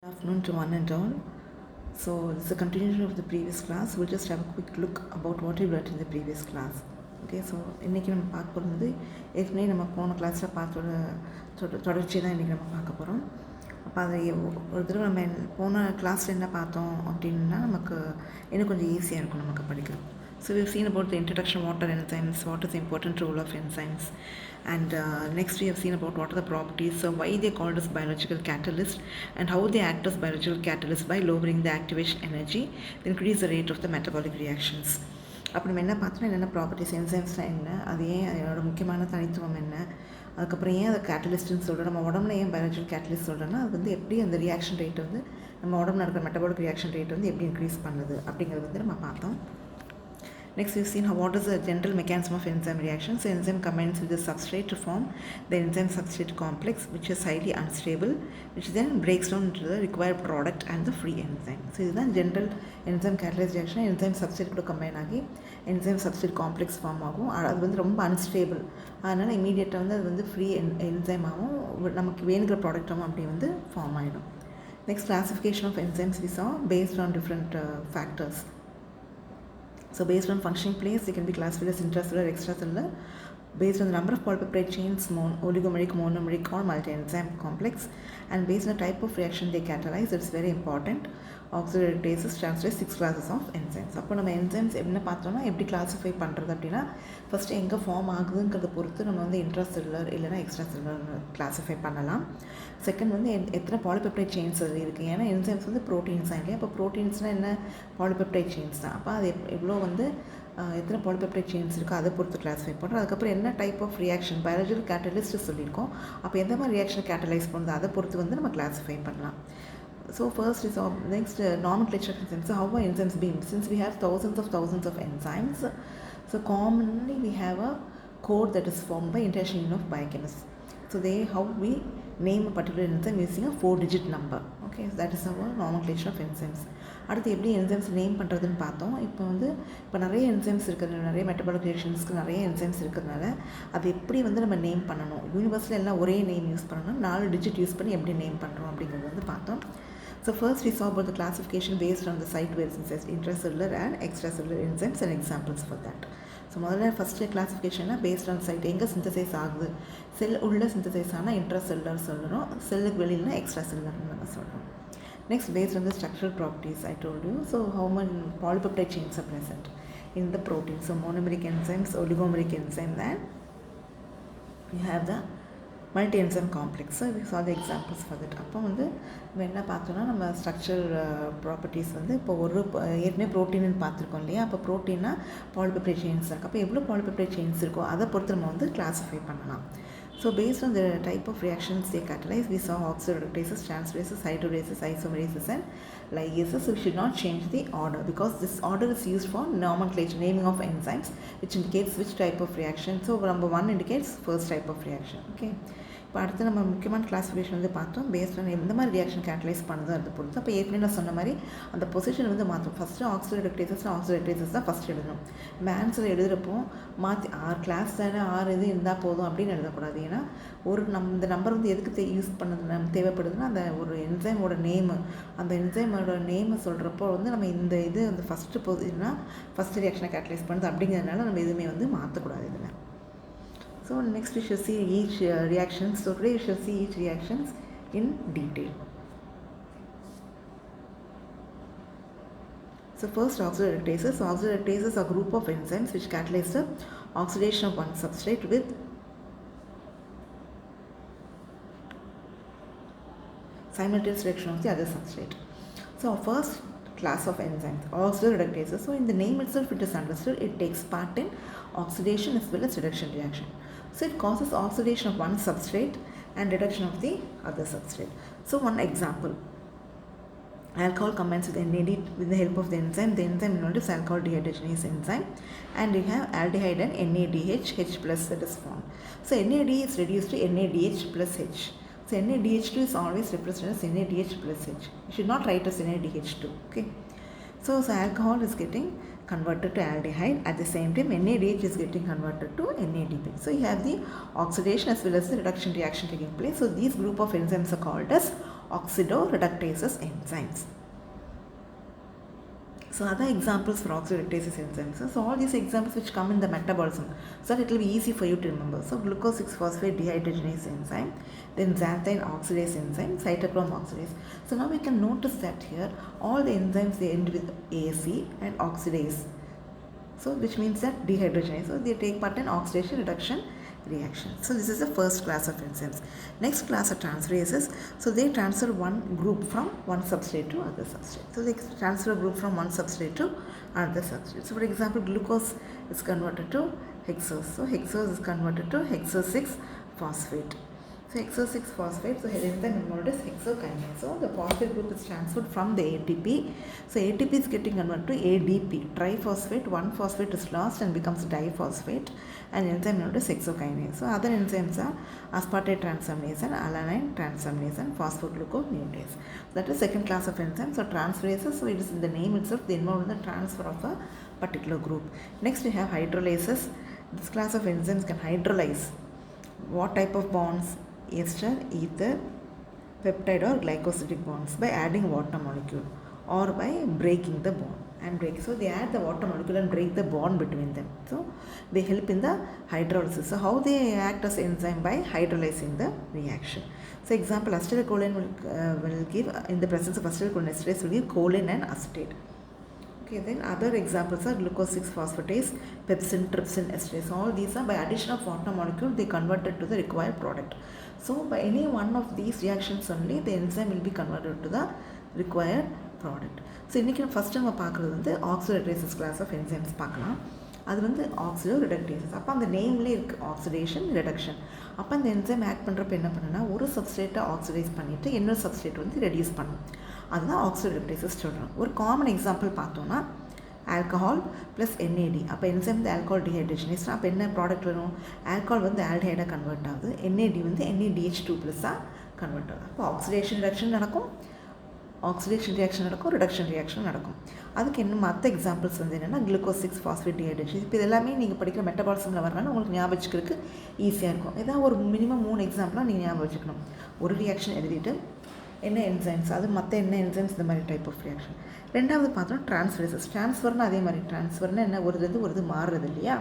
Afternoon to one and all. So it's a continuation of the previous class. We'll just have a quick look about what we learned in the previous class. Okay, so இன்றைக்கி நம்ம பார்க்க போகிறது ஏற்கனவே நம்ம போன கிளாஸில் தொடர்ச்சி தான் இன்றைக்கி நம்ம பார்க்க போகிறோம். அப்போ அதை ஒரு தடவை நம்ம போன கிளாஸில் என்ன பார்த்தோம் அப்படின்னா நமக்கு இன்னும் கொஞ்சம் ஈஸியாக இருக்கும் நமக்கு படிக்கிறோம். So we've seen about the introduction of what are enzymes, what is the important role of enzymes, and next we have seen about what are the properties, so why they called as biological catalyst and how they act as biological catalyst by lowering the activation energy, they increase the rate of the metabolic reactions. அப்போ நம்ம என்ன பார்த்தோன்னா என்னென்ன properties என்சைம்ஸ்னால் என்ன, அது ஏன் அதோட முக்கியமான தனித்துவம் என்ன, அதுக்கப்புறம் ஏன் அதை கேட்டலிஸ்ட்னு சொல்கிறோம், நம்ம உடம்புல ஏன் பயாலஜிக்கல் கேட்டலிஸ்ட் சொல்கிறோன்னா அது வந்து எப்படி அந்த ரியாக்ஷன் ரேட் வந்து நம்ம உடம்புல இருக்கிற மெட்டபாலிக் ரியாக்ஷன் ரேட் வந்து எப்படி இன்க்ரீஸ் பண்ணுது அப்படிங்கிறது வந்து நம்ம பார்த்தோம். Next we've seen what is the general mechanism of enzyme reaction. So enzyme combines with the substrate to form the enzyme substrate complex, which is highly unstable, which then breaks down into the required product and the free enzyme. So this is general enzyme catalyzed reaction. Enzyme substrate கூட combine ஆகி enzyme substrate complex form ஆகும். அது வந்து ரொம்ப unstable, அதனால் இமீடியட்டாக வந்து அது வந்து ஃப்ரீ enzyme ஆகும், நமக்கு வேணுங்கிற ப்ராடக்டாகவும் அப்படி வந்து ஃபார்ம் ஆகிடும். Next, classification of enzymes we saw based on different factors. So based on functioning place, they can be classified as intracellular, extracellular, based on the number of polypeptide chains, oligomeric, monomeric or multi-enzyme complex, and based on the type of reaction they catalyze. It's very important. Oxidative translates 6 classes of enzymes. அப்போ நம்ம enzymes என்ன பார்த்தோம்னா எப்படி classify பண்ணுறது அப்படின்னா first எங்கே form ஆகுதுங்கிறத பொறுத்து நம்ம வந்து இன்ட்ராசெல்லுலர் இல்லைனா எக்ஸ்ட்ரா செல்லுலர் கிளாஸிஃபை பண்ணலாம். செகண்ட் வந்து எத்தனை பாலிபெப்டைட் செயின்ஸ் அது இருக்குது, ஏன்னா என்சைம்ஸ் வந்து ப்ரோட்டீன்ஸ் தான் இல்லையா, அப்போ ப்ரோட்டீன்ஸ்னால் என்ன, பாலிபெப்டைட் செயின்ஸ் தான். அப்போ அது எவ்வளோ வந்து எத்தனை பாலிபெப்டைட் செயின்ஸ் இருக்கோ அதை பொறுத்து கிளாஸிஃபை பண்ணுறோம். அதுக்கப்புறம் என்ன type of reaction, biological catalyst சொல்லியிருக்கோம், அப்போ எந்த மாதிரி ரியாக்ஷன் கேட்டலைஸ் பண்ணுறது அதை பொறுத்து வந்து நம்ம கிளாஸிஃபை பண்ணலாம். So first is next nomenclature of enzymes. So how are enzymes being? Since we have thousands of enzymes, so commonly we have a code that is formed by International Union of Biochemists. So how we name a particular enzyme using a 4-digit number. Okay, so that is our nomenclature of enzymes. அடுத்து எப்படி enzymes name பண்ணுறதுன்னு பார்த்தோம். இப்போ நிறைய enzymes இருக்கிறது, நிறைய metabolic ரியாக்ஷன்ஸ்க்கு நிறைய enzymes இருக்கிறதுனால அது எப்படி வந்து நம்ம நேம் பண்ணணும், யூனிவர்ஸில் எல்லாம் ஒரே நேம் யூஸ் பண்ணணும், 4 டிஜிட் யூஸ் பண்ணி எப்படி நேம் பண்ணுறோம் அப்படிங்கிறது வந்து பார்த்தோம். So first we saw about the classification based on the site where it says intracellular and extracellular enzymes and examples for that. So முதல்ல ஃபஸ்ட்டு கிளாஸிஃபிகேஷன்னா பேஸ்ட் ஆன் சைட், எங்கே synthesise ஆகுது, செல் உள்ள சிந்தசைஸ் ஆனால் இன்ட்ராசெல்லுலர் சொல்லணும், செல்லுக்கு வெளியில்னா எக்ஸ்ட்ரா செல்லுலர்னு நம்ம சொல்கிறோம். Next, based on the structural properties I told you, so how many polypeptide chains are present in the protein. So monomeric enzymes, oligomeric enzymes, and you have the multi-enzyme complex. So we saw the examples for that. அப்போ வந்து நம்ம என்ன பார்த்தோன்னா நம்ம structure properties வந்து இப்போ ஒரு ஏற்கனவே ப்ரோட்டீன்னு பார்த்துருக்கோம் இல்லையா, அப்போ ப்ரோட்டீன்னா பாலிபெப்டைட் செயின்ஸ் இருக்குது, அப்போ எவ்வளோ பாலிபெப்டைட் செயின்ஸ் இருக்கோ அதை பொறுத்து நம்ம வந்து கிளாஸிஃபை பண்ணலாம். So based on the type of reactions they catalyze, we saw oxidatases, transferases, hydrolysis, isomerases and ligases. So we should not change the order because this order is used for nomenclature, naming of enzymes, which indicates which type of reaction. So number 1 indicates first type of reaction. Okay. இப்போ அடுத்து நம்ம முக்கியமான classification வந்து பார்த்தோம் based on எந்த மாதிரி reaction catalyse பண்ணுறது அதை பொறுத்து. அப்போ ஏற்கனவே நான் சொன்ன மாதிரி அந்த பொசிஷன் வந்து மாற்றும். ஃபஸ்ட்டு ஆக்சிடேட்டேசஸ் தான் ஃபஸ்ட் எழுதணும். மேன்ஸில் எழுதுகிறப்போ மாற்றி 6 கிளாஸ் தானே 6 இது இருந்தால் போதும் அப்படின்னு எழுதக்கூடாது. ஏன்னா இந்த நம்பர் வந்து எதுக்கு யூஸ் பண்ணது தேவைப்படுதுன்னா அந்த ஒரு என்சைமோட நேமு, அந்த என்சைமோட நேமை சொல்கிறப்போ வந்து நம்ம இந்த இது அந்த ஃபஸ்ட்டு பொசிஷன்னா ஃபஸ்ட்டு ரியாக்ஷனை கேட்டலைஸ் பண்ணுறது அப்படிங்கிறதுனால நம்ம எதுவுமே வந்து மாற்றக்கூடாது இதில். So next we shall see each reaction. So today we shall see each reactions in detail. So first oxidatases. So oxidatases are a group of enzymes which catalyze the oxidation of one substrate with simultaneous reaction of the other substrate. So first class of enzymes, oxidatases. So in the name itself it is understood it takes part in oxidation as well as reduction reaction. So it causes oxidation of one substrate and reduction of the other substrate. So one example, alcohol combines with NAD with the help of the enzyme. The enzyme known as alcohol dehydrogenase enzyme, and you have aldehyde and NADH, H plus that is formed. So NAD is reduced to NADH plus H. So NADH2 is always represented as NADH plus H. You should not write as NADH2. Okay. So alcohol is getting converted to aldehyde. At the same time, NADH is getting converted to NADP. So you have the oxidation as well as the reduction reaction taking place. So these group of enzymes are called as oxidoreductases enzymes. So other examples for oxidoreductase enzymes. So all these examples which come in the metabolism, so that it will be easy for you to remember. So glucose 6-phosphate dehydrogenase enzyme, then xanthine oxidase enzyme, cytochrome oxidase. So now we can notice that here all the enzymes they end with AC and oxidase. So which means that dehydrogenase. So they take part in oxidation reduction reaction. So this is the first class of enzymes. Next class are transferases. So they transfer one group from one substrate to other substrate. So they transfer a group from one substrate to another substrate. So for example, glucose is converted to hexose. So hexose is converted to hexose 6-phosphate. So hexose 6-phosphate, so enzyme involved is hexokinase. So the phosphate group is transferred from the ATP. So ATP is getting converted to ADP, triphosphate. One phosphate is lost and becomes diphosphate, and enzyme involved is hexokinase. So other enzymes are aspartate transamase and alanine transamase and phosphogluconidase. So that is second class of enzymes. So transferases, so it is in the name itself, they involve in the transfer of a particular group. Next we have hydrolases. This class of enzymes can hydrolyze what type of bonds? Ester, ether, peptide or glycosidic bonds by adding water molecule or by breaking the bond and break. So they add the water molecule and break the bond between them. So they help in the hydrolysis. So how they act as enzyme? By hydrolyzing the reaction. So example, acetylcholine will give in the presence of acetylcholine esterase will give choline and acetate. Okay, then other examples are glucose 6-phosphatase, pepsin, trypsin esterase. All these are by addition of water molecule they converted to the required product. So by any one of these reactions only the enzyme will be converted to the required product. So இன்னைக்கு first நம்ம பார்க்குறது வந்து oxidoreductases class of enzymes பார்க்கலாம். அது வந்து oxidoreductases. அப்போ அந்த நேம்லேயே இருக்குது ஆக்சிடேஷன் ரிடக்ஷன். அப்போ அந்த என்சைம் ஆக்ட் பண்ணுறப்ப என்ன பண்ணுன்னா ஒரு சப்ஸ்ட்ரேட்டை ஆக்சிடைஸ் பண்ணிவிட்டு இன்னொரு சப்ஸ்ட்ரேட் வந்து ரெடியூஸ் பண்ணும். அதுதான் oxidoreductases சொல்கிறோம். ஒரு காமன் எக்ஸாம்பிள் பார்த்தோன்னா ஆல்கஹால் ப்ளஸ் NAD. அப்போ என்சைம் வந்து ஆல்கஹால் டீஹைட்ரேஷனேஸ். அப்போ என்ன ப்ராடக்ட் வரும்? ஆல்கஹால் வந்து ஆல்டைடாக கன்வெர்ட் ஆகுது, NAD வந்து NADH2+ஆக கன்வெர்ட் ஆகுது. அப்போ ஆக்சிடேஷன் ரிடக்ஷன் நடக்கும், ஆக்சிடேஷன் ரியாக்ஷன் நடக்கும், ரிடக்ஷன் ரியாக்ஷன் நடக்கும். அதுக்கு இன்னும் மற்ற எக்ஸாம்பிள்ஸ் வந்து என்னென்னா glucose 6-phosphate dehydration. இப்போ இது எல்லாமே நீங்கள் படிக்கிற மெட்டபாலிசமில் வரனால உங்களுக்கு ஞாபகம் வச்சுக்கிறதுக்கு ஈஸியாக இருக்கும். ஏதாவது ஒரு மினிமம் 3 எக்ஸாம்பிளாக நீங்கள் ஞாபகம் வச்சுக்கணும். ஒரு ரியாக்ஷன் எழுதிட்டு என்ன என்சைம்ஸ், அது மற்ற என்ன என்சைம்ஸ், இந்த மாதிரி டைப் ஆஃப் ரியாக்ஷன். ரெண்டாவது பார்த்தோம் ட்ரான்ஸ்ஃபரேசஸ். ட்ரான்ஸ்ஃபர்னால் அதே மாதிரி ட்ரான்ஸ்ஃபர்னால் என்ன, ஒரு இது மாறுறது இல்லையா.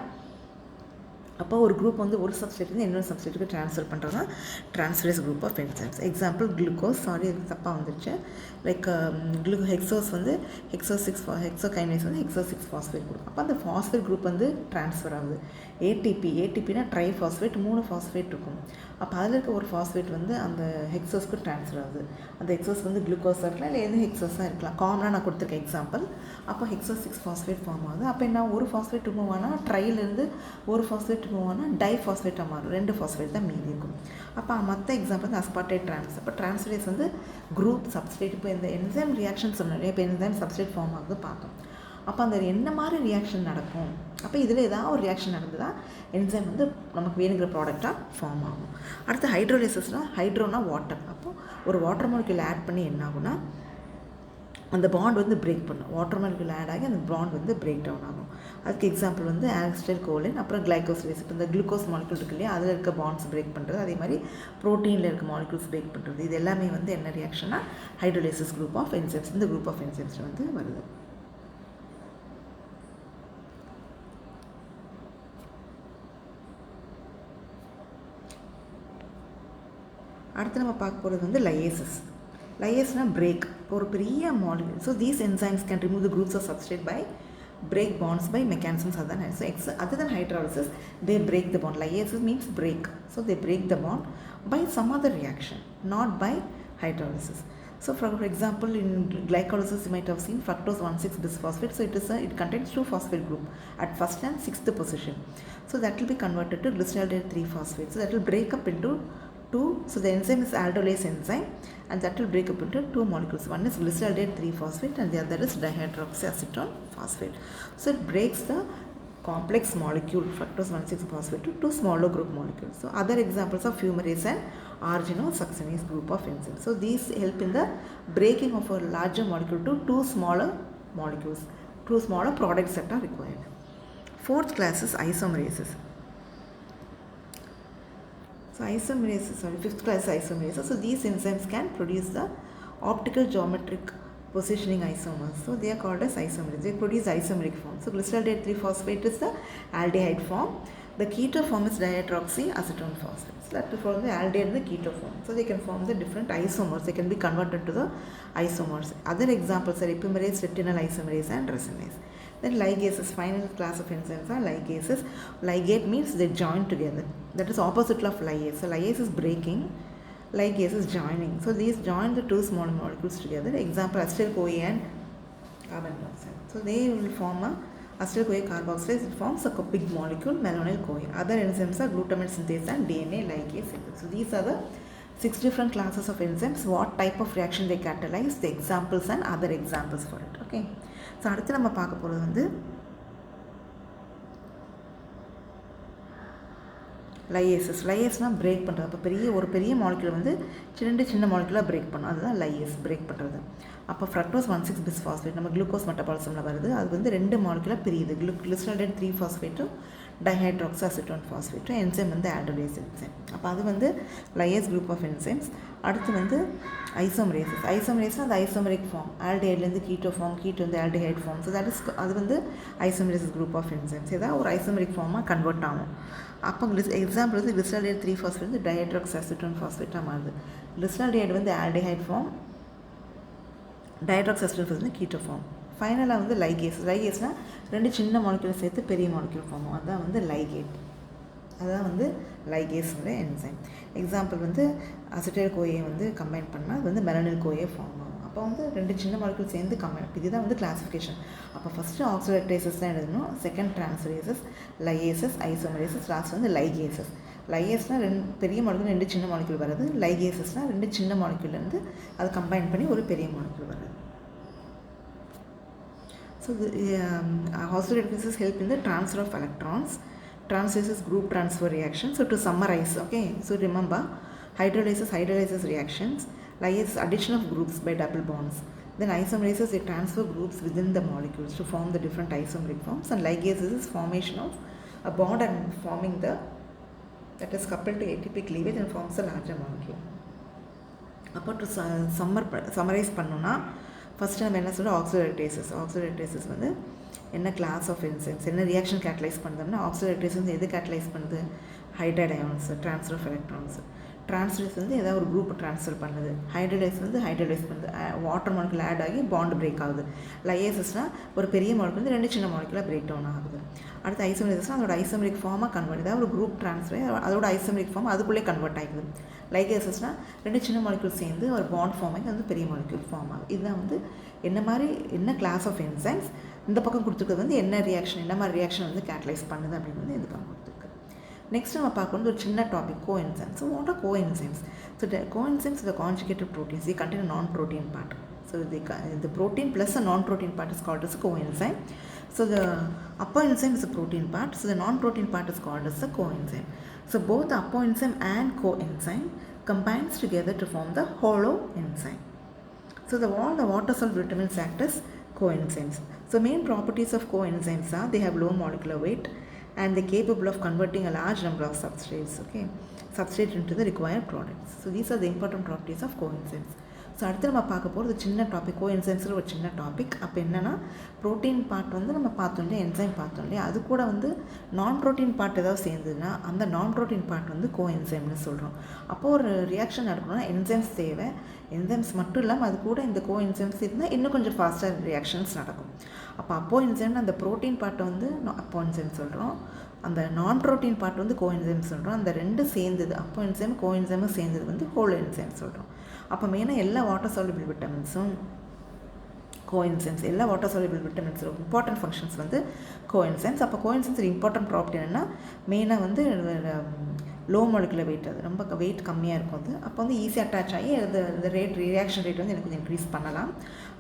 அப்போ ஒரு குரூப் வந்து ஒரு சப்ஸ்டேட்லேருந்து இன்னொரு சப்ஸ்டேட்டுக்கு ட்ரான்ஸ்ஃபர் பண்ணுறது தான் transferase group of enzymes. Example glucose, sorry அது தப்பாக வந்துருச்சு, லைக் ஹெக்ஸோஸ் வந்து ஹெக்ஸோகைனேஸ் வந்து ஹெக்ஸோஸ் 6-phosphate குரூப். அப்போ அந்த ஃபாஸ்ஃபேட் குரூப் வந்து ட்ரான்ஸ்ஃபர் ஆகுது. ஏடிபினா ட்ரைஃபாஸ்ஃபேட் 3 ஃபாஸ்ஃபேட் இருக்கும். அப்போ அதில் இருக்க ஒரு ஃபாஸ்ஃபேட் வந்து அந்த ஹெக்ஸோஸ்க்கு ட்ரான்ஸ்ஃபர் ஆகுது. அந்த ஹெக்ஸோஸ் வந்து குளுக்கோஸாக இருக்கலாம், இல்லை எது ஹெக்ஸோஸாக இருக்கலாம். காமனாக நான் கொடுத்துருக்கேன் எக்ஸாம்பிள். அப்போ ஹெக்ஸோஸ் 6-phosphate ஃபார்ம் ஆகுது. அப்போ என்ன, ஒரு ஃபாஸ்ஃபேட் மூவ் ஆனால் ட்ரைலேருந்து ஒரு ஃபாஸ்ஃபேட் மூவ் ஆனால் டைஃபாஸ்ஃபேட்டாக மாறும், 2 ஃபாஸ்ஃபேட் தான் மீதி இருக்கும். அப்போ மற்ற எக்ஸாம்பிள் வந்து அஸ்பார்டேட் ட்ரான்ஸ். அப்போ ட்ரான்ஸ்ஃபரேஸ் வந்து குரூப் சப்ஸ்ட்ரேட். இப்போ இந்த என்சைம் ரியாக்ஷன் சொன்னாலே இப்போ என்சைம் சப்ஸ்ட்ரேட் ஃபார்ம் ஆகுது பார்த்தோம். அப்போ அந்த என்ன மாதிரி ரியாக்ஷன் நடக்கும்? அப்போ இதில் ஏதாவது ஒரு ரியாக்ஷன் நடந்துதான் என்சைம் வந்து நமக்கு வேணுங்கிற ப்ராடக்டாக ஃபார்ம் ஆகும். அடுத்து ஹைட்ரோலைசிஸ்னால் ஹைட்ரோனா வாட்டர். அப்போது ஒரு வாட்டர் மாலிக்யூல் ஆட் பண்ணி என்ன ஆகும்னா அந்த பாண்ட் வந்து பிரேக் பண்ணும். வாட்டர் மாலிக்யூல் ஆட் ஆகி அந்த பாண்ட் வந்து பிரேக் டவுன் ஆகும். அதுக்கு எக்ஸாம்பிள் வந்து ஆல்ஸ்டைல்கோலின், அப்புறம் கிளைகோசிலேஸ். இப்போ இந்த குளுக்கோஸ் மாலிக்யூல் இருக்கு இல்லையா, அதில் இருக்க பாண்ட்ஸ் பிரேக் பண்ணுறது, அதே மாதிரி ப்ரோட்டீனில் இருக்க மாலிக்யூல்ஸ் பிரேக் பண்ணுறது. இது எல்லாமே வந்து என்ன ரியாக்ஷனா ஹைட்ரோலைசிஸ் குரூப் ஆஃப் என்சைம்ஸ். இந்த குரூப் ஆஃப் என்சைம்ஸ் வந்து வருது. அடுத்து நம்ம பார்க்க போகிறது வந்து லையேசஸ். லையேஸ்னால் பிரேக், ஒரு பெரிய molecule. So these enzymes can remove the groups of substrate by break bonds by mechanisms other than other than hydrolysis. They break the bond. Lysis means break. So they break the bond by some other reaction, not by hydrolysis. So for example, in glycolysis you might have seen fructose 1,6-bisphosphate. So it contains 2 phosphate group at first and 6th position. So that will be converted to glyceraldehyde 3-phosphate. So that will break up into 2. So the enzyme is aldolase enzyme, and that will break up into 2 molecules. One is glyceraldehyde 3-phosphate and the other is dihydroxyacetone phosphate. So it breaks the complex molecule fructose 1,6-phosphate to 2 smaller group molecules. So other examples are fumarase and arginosuccinase group of enzymes. So these help in the breaking of a larger molecule to 2 smaller molecules, 2 smaller products that are required. Fourth class is isomerases. So isomerases, sorry, 5th class isomerases. So these enzymes can produce the optical geometric positioning isomers. So they are called as isomerases. They produce isomeric form. So glyceraldehyde 3-phosphate is the aldehyde form. The keto form is dihydroxyacetone phosphate. So that will form the aldehyde and the keto form. So they can form the different isomers. They can be converted to the isomers. Other examples are epimerase, retinal isomerase and resinase. Then ligases, final class of enzymes are ligases. Ligate means they join together. That is opposite of lyase. So lyase is breaking, ligase is joining. So these join the two small molecules together. Example, acetyl-CoA and carbon monoxide. So they will form a acetyl-CoA carboxylase. It forms a big molecule, malonyl-CoA. Other enzymes are glutamate synthase and DNA ligase synthase. So these are the 6 different classes of enzymes. What type of reaction they catalyze, the examples and other examples for it. Okay. So அடுத்து நம்ம பார்க்க போகிறது வந்து லையேசஸ். லையேஸ்னால் break பண்ணுறது. அப்போ ஒரு பெரிய மாலிகுலை வந்து சின்ன மாலிகுலாக பிரேக் பண்ணும். அதுதான் லையேஸ், பிரேக் பண்ணுறது. அப்போ ஃப்ரக்டோஸ் 1,6-பிஸ்பாஸ்பேட் நம்ம குளுக்கோஸ் மெட்டபாலிசமில் வருது. அது வந்து 2 மாலிகுலாக பிரியுது. கிளிசரால்டேட் 3-பாஸ்பேட்டும் டைஹைட்ராக்ஸாசிட்டோன் ஃபாஸ்பேட்டும் என்சைம் வந்து ஆல்டோலேஸ் என்சைம். அப்போ அது வந்து லையேஸ் குரூப் ஆஃப் என்சைம்ஸ். அடுத்து வந்து ஐசோமரேசஸ். ஐசோமரேஸ்னால் அது ஐசோமரிக் ஃபார்ம். ஆல்டிஹைட்லேருந்து கீட்டோ ஃபார்ம், கீட்டோ வந்து aldehyde form. So that is அது வந்து ஐசோமரேசஸ் குரூப் ஆஃப் என்சைம்ஸ். ஏதாவது ஒரு ஐசோமரிக் ஃபார்மாக கன்வெர்ட் ஆகும். அப்போ எக்ஸாம்பிள் வந்து கிளிசரால்டேட் 3-பாஸ்பேட் வந்து டைஹைட்ராக்ஸாசிட்டோன் ஃபாஸ்பேட்டாக மாறுது. கிளிசரால்டேட் வந்து ஆல்டிஹைட் ஃபார்ம், டைஹைட்ராக்ஸாசிட்டோன் வந்து கீட்டோ ஃபார்ம். ஃபைனலாக வந்து லைகேஸ். லைகேஸ்னால் 2 சின்ன மாலிகுலை சேர்த்து பெரிய மாலிகுல் ஃபார்ம். அதுதான் வந்து லைகேட். அதுதான் வந்து லைகேஸோட என்சைம். எக்ஸாம்பிள் வந்து அசிட்டைல்-CoA வந்து கம்பைன் பண்ணால் அது வந்து மெலனில்-CoA ஃபார்ம் ஆகும். அப்போ வந்து 2 சின்ன மாலிகுல் சேர்ந்து கம்பைன். இதுதான் வந்து கிளாசிஃபிகேஷன். அப்போ ஃபஸ்ட்டு ஆக்சிடேட்டேசஸ் தான் எழுதணும், செகண்ட் டிரான்ஸ்ஃபரேசஸ், லையேசஸ், ஐசோமரேசஸ், லாஸ்ட் வந்து லைகேசஸ். லையேஸ்னால் 2 பெரிய மாலிகுல் 2 சின்ன மாலிகுல் வருது. லைகேசஸ்னால் 2 சின்ன மாலிகுலேருந்து அது கம்பைன் பண்ணி ஒரு பெரிய மாலிகுல் வருது. So the oxidative help in the transfer of electrons. Transfers group transfer reaction. So to summarize, okay, so remember hydrolysis reactions, lyase addition of groups by double bonds. Then isomerases, they transfer groups within the molecules to form the different isomeric forms, and ligases is formation of a bond and forming the that is coupled to ATP cleavage and forms a larger molecule. அப்போ to summarize பண்ணோன்னா first நம்ம என்ன சொல்கிறோம், oxidoreductases. Oxidoreductases வந்து என்ன class of enzymes, என்ன reaction catalyse பண்ணுதுன்னா oxidoreductases வந்து எது கேட்டலைஸ் பண்ணுது, hydride ions, transfer of electrons. Transferase வந்து ஏதாவது ஒரு குரூப் ட்ரான்ஸ்ஃபர் பண்ணுது. ஹைட்ரடைஸ் வந்து ஹைட்ரடைஸ் பண்ணுது, வாட்டர் மாலிகுல் ஆட் ஆகி பாண்ட் பிரேக் ஆகுது. லையேசஸ்னால் ஒரு பெரிய மாலிகுல் வந்து 2 சின்ன மாலிகுலாக பிரேக் டவுன் ஆகுது. அடுத்து ஐசோமரேசஸ்னால் அதோட ஐசோமரிக் ஃபார்மாக கன்வெர்ட், ஏதாவது ஒரு குரூப் ட்ரான்ஸ்ஃபர் அதோட ஐசோமரிக் ஃபார்ம் அதுக்குள்ளே கன்வெர்ட் ஆகிடுது. லைகேசஸ்னால் 2 சின்ன மாலிகுல் சேர்ந்து ஒரு பாண்ட் ஃபார்ம் ஆகி வந்து பெரிய மாலிகுல் ஃபார்ம் ஆகுது. இதுதான் வந்து என்ன கிளாஸ் ஆஃப் என்சைம்ஸ், இந்த பக்கம் கொடுத்துருக்கிறது வந்து என்ன ரியாக்ஷன், என்ன மாதிரி ரியாக்ஷன் வந்து கேட்டலைஸ் பண்ணுது அப்படின்னு வந்து இந்த பக்கம் கொடுத்துருக்கு. நெக்ஸ்ட் நம்ம பார்க்கணும் ஒரு சின்ன topic, coenzymes. So what are coenzymes? So coenzymes the conjugated proteins, they contain a non-protein part. So the protein plus a non-protein part is called as a coenzyme. So the upper enzyme is a protein part, so the non-protein part is called as a coenzyme. So both the upper enzyme and coenzyme combines together to form the holoenzyme. So all the water-soluble vitamins act as coenzymes. So main properties of coenzymes are they have low molecular weight and they're capable of converting a large number of substrate into the required products. So these are the important properties of coenzymes. So அடுத்து நம்ம பார்க்க போகிறது சின்ன topic, கோஎன்சைம்ஸில் ஒரு சின்ன topic. அப்போ என்னென்னா protein part வந்து நம்ம பார்த்தோம் இல்லையா, என்சைம் பார்த்தோம் இல்லையா, அது கூட வந்து நான் ப்ரோட்டீன் பார்ட் ஏதாவது சேர்ந்ததுன்னா அந்த நான் ப்ரோட்டீன் பார்ட் வந்து கோஎன்சைம்னு சொல்கிறோம். அப்போது ஒரு ரியாக்ஷன் நடக்கணும்னா என்சைம்ஸ் தேவை. என்சைம்ஸ் மட்டும் இல்லாமல் அது கூட இந்த கோஎன்சைம்ஸ் இருந்தால் இன்னும் கொஞ்சம் ஃபாஸ்ட்டாக ரியாக்ஷன்ஸ் நடக்கும். அப்போ என்சைம்னா அந்த ப்ரோட்டீன் பார்ட்டை வந்து அப்போ என்சைம் சொல்கிறோம், அந்த நான் ப்ரோட்டீன் பார்ட் வந்து கோஎன்சைம் சொல்கிறோம். அந்த 2 சேர்ந்தது, அப்போ என்சைம் கோஎன்சைமும் சேர்ந்தது வந்து ஹோல் என்சைம் சொல்கிறோம். அப்போ மெயினாக எல்லா வாட்டர் சால்யூபிள் விட்டமின்ஸும் கோஎன்சைம்ஸ், எல்லா வாட்டர் சால்யூபிள் விட்டமின்ஸோட இம்பார்ட்டன்ட் ஃபங்க்ஷன்ஸ் வந்து கோஎன்சைம்ஸ். அப்போ கோஎன்சைம்ஸ் இம்பார்ட்டன்ட் ப்ராப்பர்ட்டி என்னென்னா மெயினாக வந்து லோ மாலிகுலர் வெயிட், அது ரொம்ப வெயிட் கம்மியாக இருக்கும். அது அப்போ வந்து ஈஸியாக அட்டாச் ஆகி அந்த ரியாக்ஷன் ரேட் வந்து எனக்கு கொஞ்சம் இன்க்ரீஸ் பண்ணலாம்.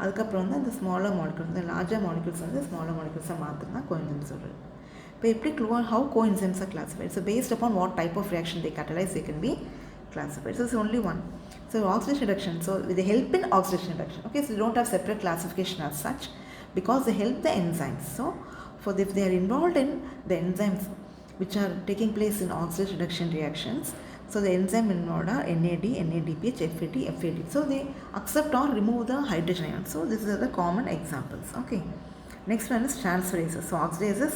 அதுக்கப்புறம் வந்து அந்த ஸ்மாலர் மாலிகுல்ஸ், இந்த லார்ஜர் மாலிகுல்ஸ் வந்து ஸ்மாலர் மாலிகுல்ஸாக மாற்றினா கோஎன்சைம்ஸ் சொல்கிறது. இப்போ எப்படி how coenzymes are classified? So based upon what type of reaction they catalyze, they can be classified. So it's only one. So oxidation reduction, so they help in oxidation reduction. Okay, so you don't have separate classification as such because they help the enzymes. So if they are involved in the enzymes which are taking place in oxidation reduction reactions, So the enzyme involved are NAD, NADPH, FAD, FAD. So they accept or remove the hydrogen ion. So these are the common examples. Okay. Next one is transferases. So oxidases,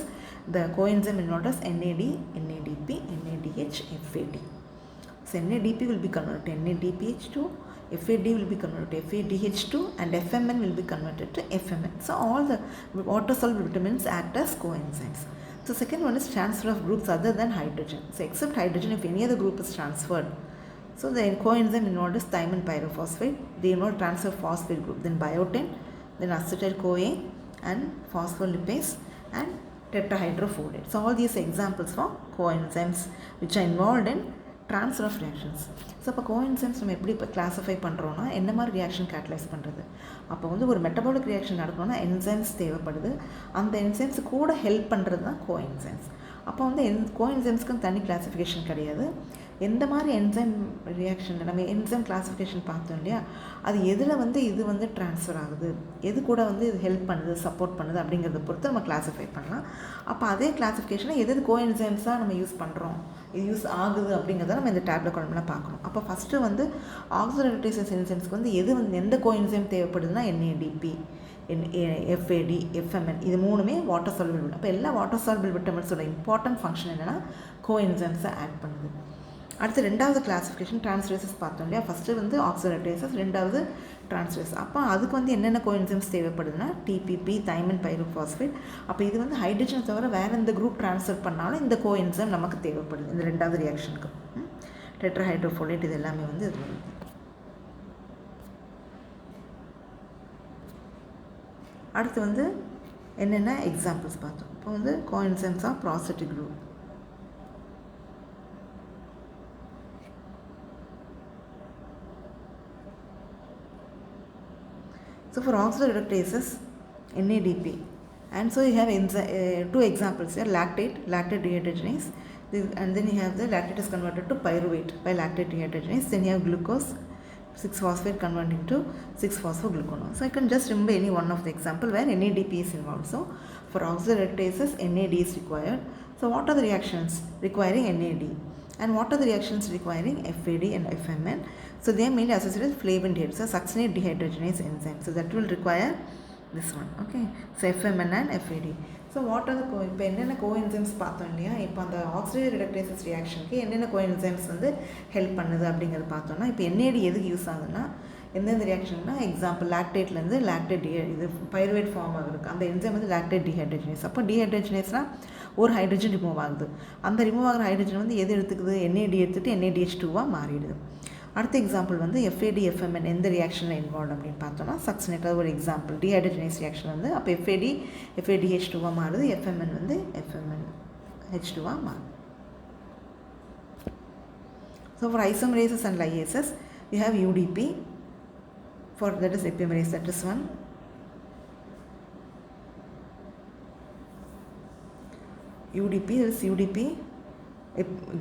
the coenzyme involved is NAD, NADP, NADH, FAD. So NADP will be converted to NADPH to, FAD will be converted to FADH2, and FMN will be converted to FMN. So all the water soluble vitamins act as coenzymes. So second one is transfer of groups other than hydrogen. So except hydrogen, if any other group is transferred, so the coenzyme involved is thymine pyrophosphate. They involve transfer phosphate group, then biotin, then acetyl-CoA, and phospholipase, and tetrahydrofolate. So all these examples for coenzymes which are involved in transfer of reactions. So இப்போ கோஎன்சைம்ஸ் நம்ம எப்படி இப்போ classify பண்ணுறோன்னா என்ன மாதிரி reaction catalyse பண்ணுறது. அப்போ வந்து ஒரு மெட்டபாலிக் ரியாக்ஷன் நடக்கணும்னா என்சைம்ஸ் தேவைப்படுது. அந்த என்சைம்ஸ் கூட ஹெல்ப் பண்ணுறது தான் கோஎன்சைம்ஸ். அப்போ வந்து கோஎன்சைம்ஸ்க்கு தனி கிளாஸிஃபிகேஷன் கிடையாது. எந்த மாதிரி என்சைம் ரியாக்ஷன் நம்ம என்சைம் கிளாஸிஃபிகேஷன் பார்த்தோம் இல்லையா, அது எதில் வந்து இது வந்து ட்ரான்ஸ்ஃபர் ஆகுது, எது கூட வந்து இது ஹெல்ப் பண்ணுது, சப்போர்ட் பண்ணுது அப்படிங்கிறத பொறுத்து நம்ம கிளாஸிஃபை பண்ணலாம். அப்போ அதே கிளாஸிஃபிகேஷனை எது கோஎன்சைம்ஸாக நம்ம யூஸ் பண்ணுறோம், இது யூஸ் ஆகுது அப்படிங்கிறத நம்ம இந்த டேப்லெட் காலம்லாம் பார்க்கணும். அப்போ ஃபஸ்ட்டு வந்து ஆக்சிடேட்டிவ் என்சைம்ஸ்க்கு வந்து எது வந்து எந்த கோஎன்சைம் தேவைப்படுதுன்னா NADP, FAD, FMN இது மூணுமே வாட்டர் சால்பிள். அப்போ எல்லா வாட்டர் சால்பிள் விட்டமின்ஸோட இம்பார்ட்டன்ட் ஃபங்க்ஷன் என்னென்னா கோஎன்சைம்ஸை ஆட் பண்ணுது. அடுத்து ரெண்டாவது கிளாஸிஃபிகேஷன் டிரான்ஸ்ஃபரேசஸ் பார்த்தோம் இல்லையா. ஃபஸ்ட்டு வந்து ஆக்சிடேட்டிவ்ஸ், ரெண்டாவது டிரான்ஸ்ஃபரேஸ். அப்போ அதுக்கு வந்து என்னென்ன கோஎன்சைம்ஸ் தேவைப்படுதுன்னா TPP, தைமின் பைரோபாஸ்பேட். அப்போ இது வந்து ஹைட்ரஜனை தவிர வேறு எந்த குரூப் ட்ரான்ஸ்ஃபர் பண்ணாலும் இந்த கோஎன்சைம் நமக்கு தேவைப்படுது இந்த ரெண்டாவது ரியாக்ஷனுக்கு. டெட்ராஹைட்ரோஃபோலேட் இது எல்லாமே வந்து இது வருது. அடுத்து வந்து என்னென்ன எக்ஸாம்பிள்ஸ் பார்த்தோம். இப்போ வந்து coenzymes of prosthetic group. So for oxidative reductases, NADP, and so you have two examples here: lactate dehydrogenase, and then you have the lactate is converted to pyruvate by lactate dehydrogenase. Then you have glucose 6-phosphate converting to 6-phosphoglucanone. So I can just remember any one of the example where NADP is involved. So for oxidative reductases, NAD is required. So what are the reactions requiring NAD? And what are the reactions requiring FAD and FMN? So they are mainly associated with flavin dehydrogenase, so succinate dehydrogenase enzyme. So that will require this one. Okay. So FMN and FAD. So what are the இப்போ என்னென்ன கோஎன்சைம்ஸ் பார்த்தோம் இல்லையா. இப்போ அந்த oxidative ரிடக்டேசஸ் ரியாக்ஷனுக்கு என்னென்ன கோஎன்சைம்ஸ் வந்து help பண்ணுது அப்படிங்கிறது பார்த்தோம்னா, இப்போ NAD எதுக்கு யூஸ் ஆகுதுன்னா எந்தெந்த ரியாக்ஷன்னா, எக்ஸாம்பிள் லாக்டேட்லேருந்து லாக்டேட் இது பைருவேட் ஃபார்ம் ஆகுது. அந்த என்சைம் வந்து லாக்டேட் டீஹைட்ரஜனேஸ். அப்போ டீஹைட்ரஜனேஸ்னால் ஒரு ஹைட்ரஜன் ரிமூவ் ஆகுது. அந்த ரிமூவ் ஆகிற ஹைட்ரஜன் வந்து எது எடுத்துக்குது, NAD எடுத்துகிட்டு NADH2 மாறிடுது. அடுத்த எக்ஸாம்பிள் வந்து FAD, FMN எந்த ரியாக்ஷனில் இன்வால்வ் அப்படின்னு பார்த்தோம்னா சக்சினேட்டாக ஒரு எக்ஸாம்பிள் டீஹைட்ரஜனேஸ் ரியாக்ஷன் வந்து அப்போ FAD FADH2 மாறுது, FMN வந்து FMNH2 மாறுது. So for isomerases and lyases, we have UDP. For that is epimerase, that is one. UDP is UDP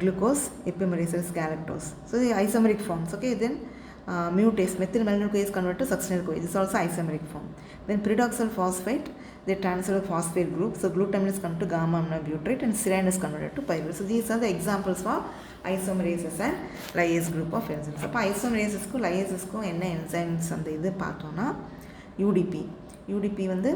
glucose, epimerase is galactose. So the isomeric forms. Okay, then mutase, methylmalonyl-CoA is converted to succinyl-CoA. This is also isomeric form. Then pyridoxal phosphate, they transfer the phosphate group. So glutamine is converted to gamma aminobutyric and serine is converted to pyruvate. So these are the examples for isomerases and lyase group of enzymes. So isomerases ku lyases ku enna enzymes and idu paathona UDP வந்து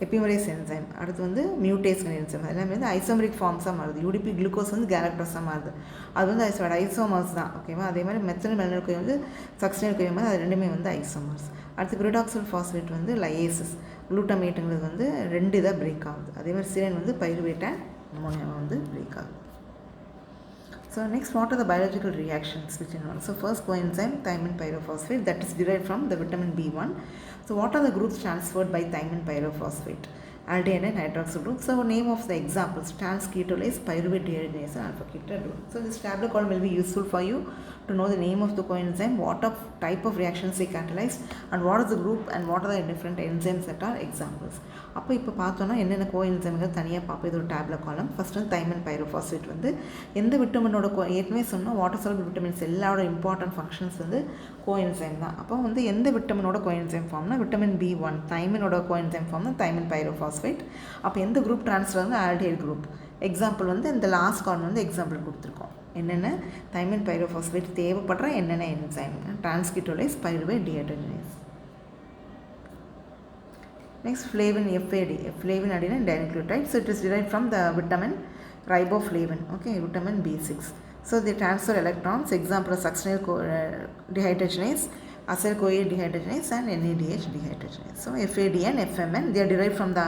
எபிமரேஸ் enzyme. அடுத்து வந்து மியூட்டேஸ் enzyme. எல்லாமே வந்து ஐசோமரிக் ஃபார்ம்ஸாக மாறுது. UDP glucose வந்து கேலக்டோஸாக மாறுது. அது வந்து ஐசோமர்ஸ் தான். ஓகேவா. அதே மாதிரி மெத்தல்மெலனைல்-CoA வந்து சக்சினைல்-CoA மாதிரி அது ரெண்டுமே வந்து ஐசோமர்ஸ். அடுத்து pyridoxal phosphate வந்து லையேசஸ். குளூட்டமேட்டுங்கிறது வந்து ரெண்டு இதாக பிரேக் ஆகுது. அதே மாதிரி சிரைன் வந்து பைருவேட் அண்ட் அமோனியாவை வந்து பிரேக் ஆகுது. So next, what are the biological reactions which involve? So first coenzyme thymine pyrophosphate, that is derived from the vitamin B1. So what are the groups transferred by thymine pyrophosphate? Aldehyde and hydroxyl group. So name of the examples: trans ketolase, pyruvate dehydrogenase, and alpha ketone. So this tablet column will be useful for you to know the name of the coenzyme, what of type of reactions they catalyze, and what is the group and what are the different enzymes that are examples. அப்போ இப்போ பார்த்தோன்னா என்னென்ன கோஎன்சைம்கள் தனியாக பார்ப்போம். இது ஒரு tablet காலம். First வந்து தைமன் பைரோஃபாஸ்பேட் வந்து எந்த விட்டமினோட ஏற்கனவே சொன்னால் வாட்டர் சால்பிள் விட்டமின்ஸ் எல்லாரோட இம்பார்ட்டன்ட் ஃபங்க்ஷன்ஸ் வந்து கோஎன்சைம் தான். அப்போ வந்து எந்த விட்டமினோட கோஎன்சைம் ஃபார்ம்னா விட்டமின் B1. தைமினோட கோஎன்சைம் ஃபார்ம்னா தைமன் பைரோஃபாஸ்பேட். அப்போ எந்த குரூப் ட்ரான்ஸ்ஃபர் வந்து ஆல்டிஹைட் குரூப். எக்ஸாம்பிள் வந்து இந்த லாஸ்ட் காலம் வந்து எக்ஸாம்பிள் கொடுத்துருக்கோம். என்னென்ன thymine pyrophosphate தேவைப்படுற என்னென்ன enzyme transcriptolase pyruvate dehydrogenase. Next, flavin FAD. Flavin adenine dinucleotide. So it is derived from the vitamin riboflavin. Okay, vitamin B6. So they transfer electrons. Example of succinyl dehydrogenase, acyl CoA dehydrogenase, and NADH dehydrogenase. So FAD and FMN, they are derived from the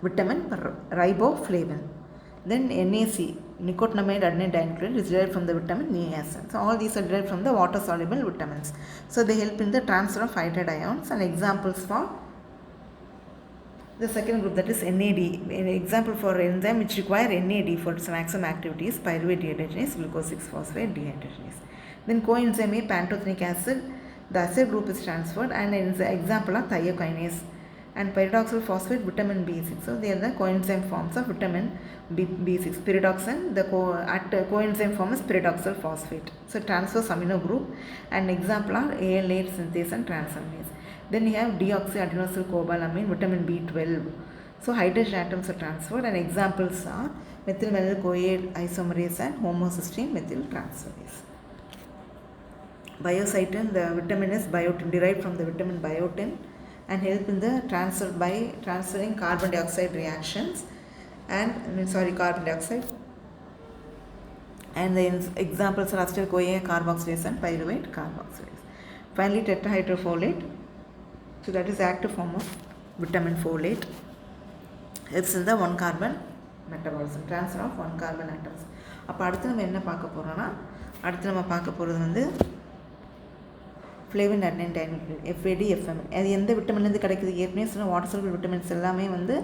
vitamin riboflavin. Then NAC, nicotinamide adenine dinucleotide, is derived from the vitamin niacin. So all these are derived from the water soluble vitamins. So they help in the transfer of hydride ions. And examples for the second group, that is NAD. An example for enzyme which require NAD for its maximum activities, pyruvate dehydrogenase, glucose 6-phosphate dehydrogenase. Then coenzyme A, pantothenic acid, the acid group is transferred, and example of thiokinase. And pyridoxal phosphate, vitamin B6. So they are the coenzyme forms of vitamin B6. Pyridoxine, the coenzyme form is pyridoxal phosphate. So transfers amino group, and example are AL8 synthase and transaminase. Then you have deoxyadenosyl cobalamin, vitamin B12. So hydrogen atoms are transferred, and examples are methyl CoA isomerase and homocysteine methyl transferase. Biocytin, the vitamin is biotin, derived from the vitamin biotin, and help in the transfer by transferring carbon dioxide reactions carbon dioxide. And the examples are acetyl CoA carboxylase and pyruvate carboxylase. Finally, tetrahydrofolate. So that is the active form of vitamin folate. Helps in the 1 carbon metabolism, transfer of 1 carbon atoms. அப்போ அடுத்து நம்ம என்ன பார்க்க போகிறோன்னா, அடுத்து நம்ம பார்க்க போகிறது வந்து ஃப்ளேவின் அடெனின் டைனுக்ளியோடைட் FAD FMN. அது எந்த விட்டமின்லேருந்து கிடைக்குது? ஏற்கனவே சொன்ன வாட்டர் சாலுபிள் விட்டமின்ஸ் எல்லாமே வந்து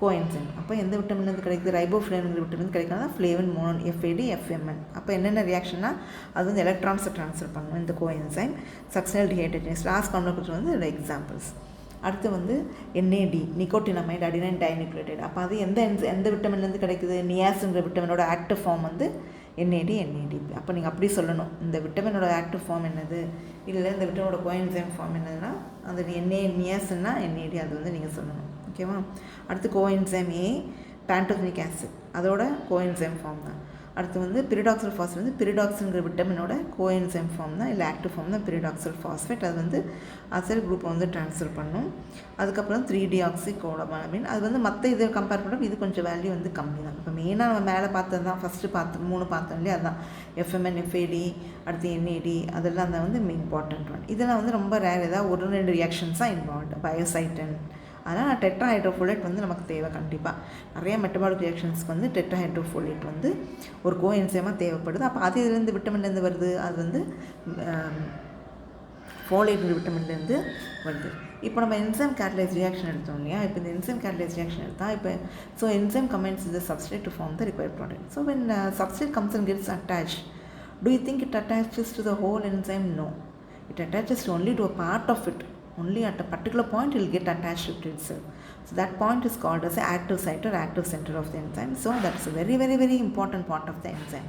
கோஎன்சைம். அப்போ எந்த விட்டமின்லேருந்து கிடைக்குது? ரைபோஃப்ளேவின் விட்டமின் கிடைக்கிறதா ஃப்ளேவின் மோனோன் FAD FMN. அப்போ என்னென்ன ரியாக்ஷன்னா, அது வந்து எலக்ட்ரான்ஸை ட்ரான்ஸ்ஃபர் பண்ணணும் இந்த கோஎன்சைம். சக்சினல் டிஹைட்ரஜனேஸ், லாஸ்ட் காம்பவுண்ட் வந்து எக்ஸாம்பிள்ஸ். அடுத்து வந்து NAD, நிக்கோட்டினமைடு அடினைன் டைநியூக்ளியோடைட். அப்போ அது எந்த விட்டமின்லேருந்து கிடைக்குது? நியாசின்ற விட்டமினோட ஆக்டிவ் ஃபார்ம் வந்து NAD. அப்போ நீங்கள் அப்படி சொல்லணும், இந்த விட்டமினோட ஆக்டிவ் ஃபார்ம் என்னது, இல்லை இந்த விட்டமினோட கோஎன்சைம் ஃபார்ம் என்னதுன்னா அந்த நியாசின்னா NAD, அது வந்து நீங்கள் சொல்லணும். ஓகேவா? அடுத்து கோஎன்சைம் A, பேண்டோதெனிக் ஆசிட், அதோட கோஎன்சைம் ஃபார்ம் தான். அடுத்து வந்து பிரிடாக்சல் ஃபாஸ்பேட் வந்து பிரிடாக்ஸுங்கிற விட்டமினோட கோஎன்சைம் ஃபார்ம் தான், இல்லை ஆக்டிவ் ஃபார்ம் தான் பிரிடாக்சல் ஃபாஸ்பேட். அது வந்து அசைல் குரூப்பை வந்து ட்ரான்ஸ்ஃபர் பண்ணும். அதுக்கப்புறம் 3-deoxy கோலபாலமின், அது வந்து மற்ற இதை கம்பேர் பண்ணுறப்ப இது கொஞ்சம் வேல்யூ வந்து கம்மி தான். இப்போ மெயினாக நம்ம மேலே பார்த்தது தான், ஃபஸ்ட்டு 3 பார்த்தோம் இல்லையா, அதுதான் FMN FAD, அடுத்து NAD, அதெல்லாம் அந்த வந்து இம்பார்ட்டன்ட் ஒன். இதெல்லாம் வந்து ரொம்ப ரேர், ஏதாவது 1-2 ரியாக்ஷன்ஸாக இன்வால்வ்டு. பயோசைட்டன், அதனால் டெட்ராஹைட்ரோஃபோலேட் வந்து நமக்கு தேவை கண்டிப்பாக. நிறைய மெட்டபாலிக் ரியாக்ஷன்ஸ்க்கு வந்து டெட்ராஹைட்ரோஃபோலேட் வந்து ஒரு கோஎன்சைமாக தேவைப்படுது. அப்போ அது இதுலேருந்து விட்டமின்லேருந்து வருது, அது வந்து ஃபோலேட் விட்டமின்லேருந்து வருது. இப்போ நம்ம என்சைம் கேட்டலைஸ் ரியாக்ஷன் எடுத்தோம் இல்லையா, இப்போ இந்த என்சைம் கேட்டலைஸ் ரியாக்ஷன் எடுத்தால் இப்போ enzyme combines the substrate to form the required product. So when substrate comes and gets attached, do you think it attaches to the whole enzyme? No, it attaches only to a part of it. Only at a particular point it will get attached to itself. So that point is called as the active site or active center of the enzyme. So that's a very important part of the enzyme.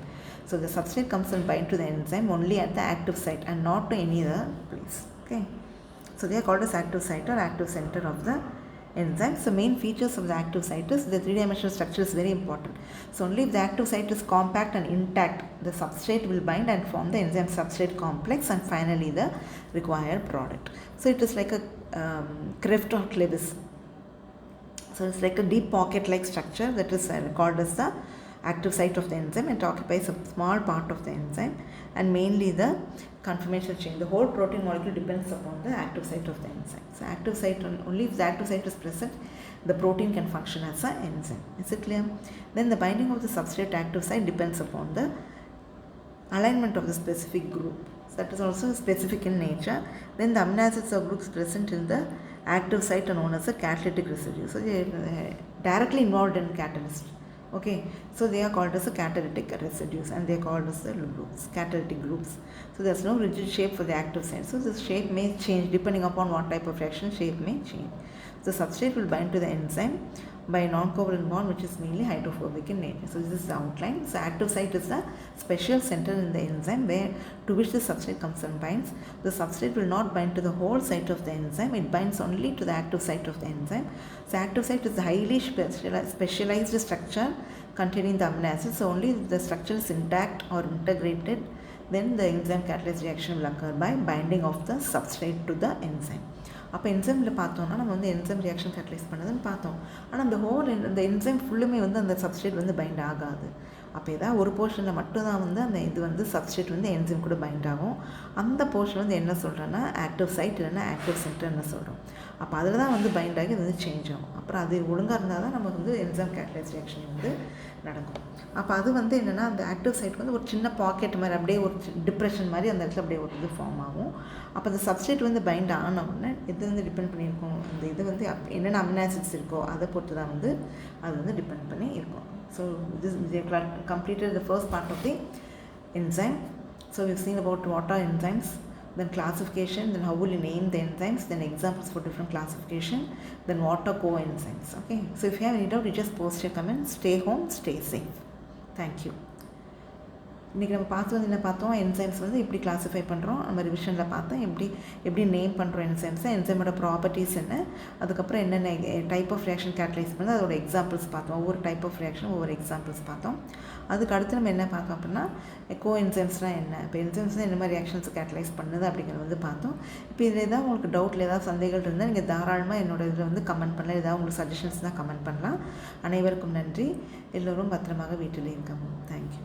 So the substrate comes and binds to the enzyme only at the active site and not to any other place. Okay. So they are called as active site or active center of the enzyme. So main features of the active site is the 3-dimensional structure is very important. So only if the active site is compact and intact, the substrate will bind and form the enzyme substrate complex and finally the required product. So it is like a cleft or clevis. So it's like a deep pocket like structure that is called as the active site of the enzyme. It occupies a small part of the enzyme and mainly the conformational chain. The whole protein molecule depends upon the active site of the enzyme. So active site, only if the active site is present, the protein can function as an enzyme. Is it clear? Then the binding of the substrate active site depends upon the alignment of the specific group. So that is also specific in nature. Then the amino acids or groups present in the active site are known as a catalytic residue. So they are directly involved in catalyst. Okay, so they are called as a catalytic residues and they are called as the groups, catalytic groups. So there is no rigid shape for the active site. So this shape may change depending upon what type of reaction, shape may change. The substrate will bind to the enzyme by a non-covalent bond which is mainly hydrophobic in nature. So this is the outline. So active site is the special center in the enzyme where to which the substrate comes and binds. The substrate will not bind to the whole site of the enzyme, it binds only to the active site of the enzyme. So active site is a highly specialized structure containing the amino acids. So only if the structure is intact or integrated, then the enzyme catalyzed reaction will occur by binding of the substrate to the enzyme. அப்போ என்சைமில் பார்த்தோன்னா நம்ம வந்து enzyme reaction catalyse பண்ணதுன்னு பார்த்தோம். ஆனால் அந்த whole இந்த enzyme ஃபுல்லுமே வந்து அந்த சப்ஸ்ட்ரேட் வந்து பைண்ட் ஆகாது. அப்போ ஏதாவது ஒரு போர்ஷனில் மட்டும்தான் வந்து அந்த இது வந்து சப்ஸ்ட்ரேட் வந்து என்சைம் கூட பைண்ட் ஆகும். அந்த போர்ஷன் வந்து என்ன சொல்கிறேன்னா ஆக்டிவ் சைட் இல்லைன்னா ஆக்டிவ் சென்டர்னு சொல்கிறோம். அப்போ அதில் தான் வந்து பைண்ட் ஆகி அது வந்து சேஞ்ச் ஆகும். அப்புறம் அது ஒழுங்காக இருந்தால் தான் நமக்கு வந்து என்சைம் கேட்டலைஸ் ரியாக்ஷன் வந்து நடக்கும். அப்போ அது வந்து என்னென்னா அந்த ஆக்டிவ் சைட் வந்து ஒரு சின்ன பாக்கெட் மாதிரி அப்படியே ஒரு டிப்ரெஷன் மாதிரி அந்த இடத்துல அப்படியே ஒரு இது ஃபார்ம் ஆகும். அப்போ அந்த சப்ஸ்ட்ரேட் வந்து பைண்ட் ஆன உடனே இது வந்து டிபெண்ட் பண்ணியிருக்கோம். அந்த இது வந்து என்னென்ன அமினோ ஆசிட்ஸ் இருக்கோ அதை பொறுத்து தான் வந்து அது வந்து டிபெண்ட் பண்ணி இருக்கும். So this we have completed the first part of the enzyme. So we've seen about what are enzymes, then classification, then how will you name the enzymes, then examples for different classification, then what are coenzymes. Okay, so if you have any doubt, you just post your comments. Stay home, stay safe. Thank you. இன்றைக்கி நம்ம பார்த்து வந்து என்ன பார்த்தோம், enzymes வந்து எப்படி classify பண்ணுறோம், நம்ம ரிவிஷனில் பார்த்தோம் எப்படி நேம் பண்ணுறோம் என்சைம்ஸை, என்சைமோட ப்ராப்பர்ட்டிஸ் என்ன, அதுக்கப்புறம் என்னென்ன டைப் ஆஃப் ரியாக்ஷன் கேட்டலைஸ் பண்ணி அதோட எக்ஸாம்பிள்ஸ் பார்த்தோம். ஒவ்வொரு டைப் ஆஃப் ரியாக்ஷன் ஒவ்வொரு எக்ஸாம்பிள்ஸ் பார்த்தோம். அதுக்கு அடுத்து நம்ம என்ன பார்த்தோம் அப்படின்னா கோ என்சைம்ஸ்னால் என்ன, இப்போ என்சைம்ஸ்னால் என்ன மாதிரி ரியாக்ஷன்ஸ் கேட்டலைஸ் பண்ணுது அப்படிங்கிறது வந்து பார்த்தோம். இப்போ இதில் ஏதாவது உங்களுக்கு டவுட்டில் ஏதாவது சந்தேகங்கள் இருந்தால் நீங்கள் தாராளமாக என்னோட இதில் வந்து கமெண்ட் பண்ணலாம். ஏதாவது உங்களுக்கு சஜஷன்ஸ் தான் கமெண்ட் பண்ணலாம். அனைவருக்கும் நன்றி. எல்லோரும் பத்திரமாக வீட்டில் இருக்கவும். தேங்க்யூ.